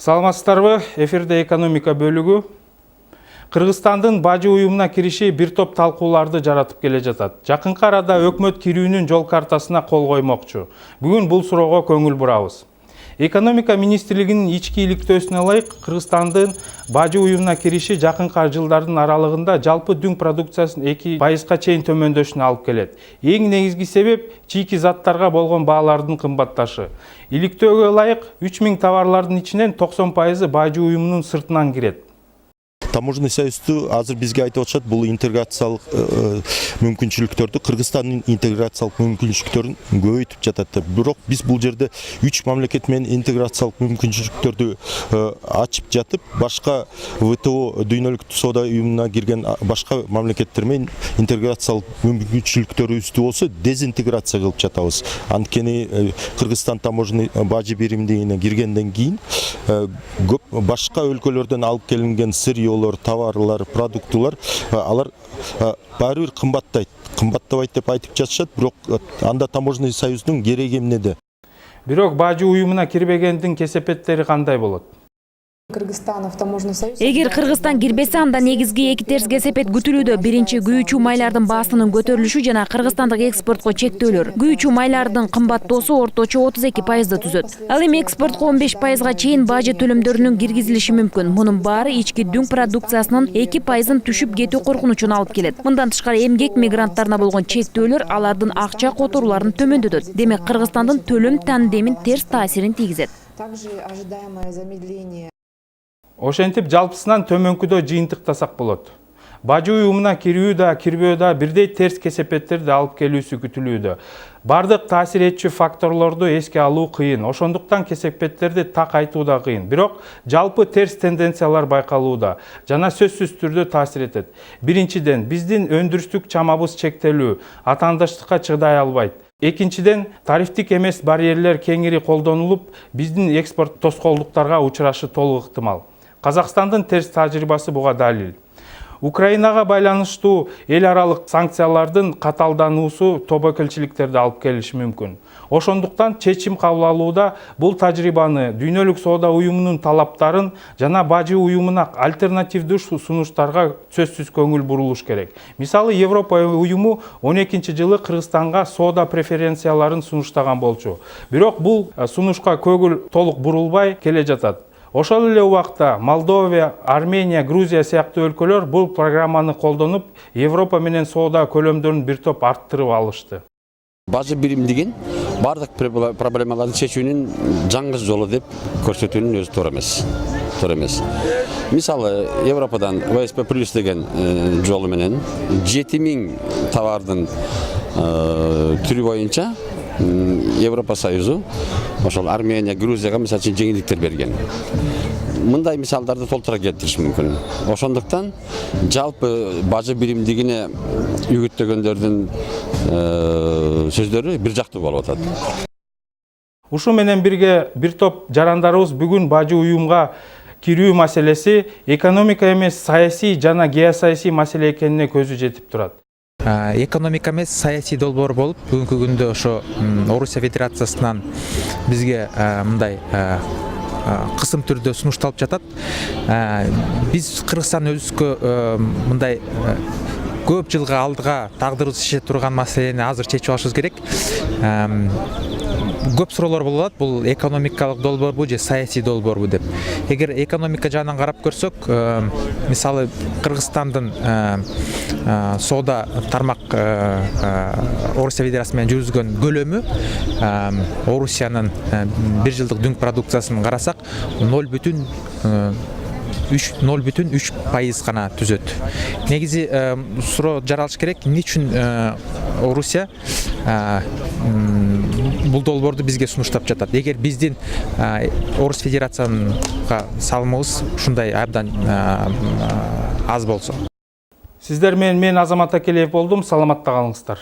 Саламатсыздарбы? Эфирде экономика бөлүгү. Кыргызстандын бажы уюмуна кириши бир топ талкууларды жаратып келе жатат. Жакынкы арада өкмөт кирүүнүн жол картасына кол коймокчу. Бүгүн бул суроого көңүл бурабыз. Экономика министрлигинин ички иликтөөсүнө ылайык Кыргызстандын бажы уюмуна кириши жакынкы жылдардын аралыгында жалпы дүң продукциясынын 2%га чейин төмөндөшүнө алып келет. Эң негизги себеп чийки заттарга болгон баалардын кымбатташы. Иликтөөгө ылайык 3000 товарлардын ичинен 90% бажы уюмунун сыртынан кирет. Таможенный союзду азыр бизге айтып атышат, бул интеграциялык мүмкүнчүлүктөрдү, Кыргызстандын интеграциялык мүмкүнчүлүктөрүн көбөйтүп жатат. Бирок биз бул жерде 3 мамлекет менен интеграциялык мүмкүнчүлүктөрдү ачып жатып, башка ВТО дүйнөлүк соода уюмуна кирген башка мамлекеттер менен интеграциялык мүмкүнчүлүктөрүбүздү болсо дезинтеграция кылып жатабыз. Анткени Кыргызстан таможенный бажы биримдигине киргенден кийин башка өлкөлөрдөн алып келинген сырьёлор, товарлар, продуктылар алар баары бир кымбаттайт. Кымбаттабайт деп айтып жатышат, бирок анда таможенный союздун кереги эмнеде? Бирок бажы уюмуна кирбегендин кесепеттери кандай болот? Эгер Кыргызстан кирбесе, анда негизги эки терс кесепет күтүлүүдө. Биринчи, күйүүчү майлардын баасынын көтөрүлүшү жана кыргызстандык экспортко чектөөлөр. Күйүүчү майлардын кымбаттоосу орточо 32%ды түзөт. Ал эми экспортко 15%га чейин бажы төлөмдөрүнүн киргизилиши мүмкүн. Мунун баары ички дүң продукциясынын 2%ын түшүп кетүү коркунучун алып келет. Мындан тышкары эмгек мигранттарына болгон чектөөлөр алардын акча которууларын төмөндөтөт. Демек Кыргызстандын төлөм тандемин терс таасирин тийгизет. Ошентип жалпысынан төмөнкүдө жыйынтыктасак болот. Бажы уюмуна кирүү да, кирбөө да бирдей терс кесепеттерди алып келүүсү күтүлүүдө. Бардык таасир этчү факторлорду эске алуу кыйын. Ошондуктан кесепеттерди так айтуу да кыйын. Бирок жалпы терс тенденциялар байкалууда жана сөзсүз түрдө таасир этет. Биринчиден, биздин өндүрүстүк чамабыз чектелүү, атаандаштыкка чыдай албайт. Экинчиден, тарифтик эмес барьерлер кеңири колдонулуп, биздин экспорт тоскоолдуктарга учурашы толук ыктымал. Казакстандын терс тажрыйбасы буга далил. Украинага байланыштуу эл аралык санкциялардын каталдануусу тобокелчиликтерди алып келиши мүмкүн. Ошондуктан чечим кабыл алууда бул тажрыйбаны, дүйнөлүк соода уюмунун талаптарын жана бажы уюмуна альтернативдүү сунуштарга сөзсүз көңүл бурулуш керек. Мисалы, Европа уюму 12-жылы Кыргызстанга соода преференцияларын сунуштаган болчу. Бирок бул сунушка көңүл толук бурулбай келе жатат. Ошол эле убакта Молдова, Армения, Грузия сыяктуу өлкөлөр бул программаны колдонуп, Европа менен соода көлөмдөрүн бир топ арттырып алышты. Бажы биримдигин бардык проблемаларды чечүүнүн жаңы жолу деп көрсөтүүнүн өзү туура эмес. Мисалы, Европадан ВСП+ деген жолу менен 7000 товардын түрү боюнча Европа Союзу ошол Армения, Грузияга мисалы үчүн жеңилдиктер берген. Мындай мисалдарды толтура келтириш мүмкүн. Ошондуктан жалпы бажы биримдигине үгүттөгөндөрдүн сөздөрү бир жактуу болуп атат. Ушу менен бирге бир топ жарандарыбыз бүгүн бажы уюмга кирүү маселеси экономика эмес, саясий жана геосаясий маселе экенине көзү жетип турат. Экономика эмес, саясий долбоор болуп, бүгүнкү күндө ошо Орусия Федерациясынан бизге мындай кысым түрдө сунушталып жатат. Биз Кыргызстан өзүбүзгө мындай көп жылга алдыга тагдырыбыз шеше турган маселени азыр чечип алышыбыз керек. Көп суроолор болот, бул экономикалык долбоорбу же саясий долбоорбу деп. Эгер экономика жагынан карап көрсөк, мисалы Кыргызстандын соода тармак Орусия Федерациясы менен жүргүзгөн көлөмү Орусиянын бир жылдык дүң продукциясын карасак 0,3% гана түзөт. Негизи суроо жаралыш керек, эмне үчүн Орусия бул долбоорду бизге сунуштап жатат? Эгер биздин Орус Федерациянга салымыбыз ушундай абдан аз болсо. Сиздер менен мен Азамат Акелиев болдум. Саламатта калыңыздар.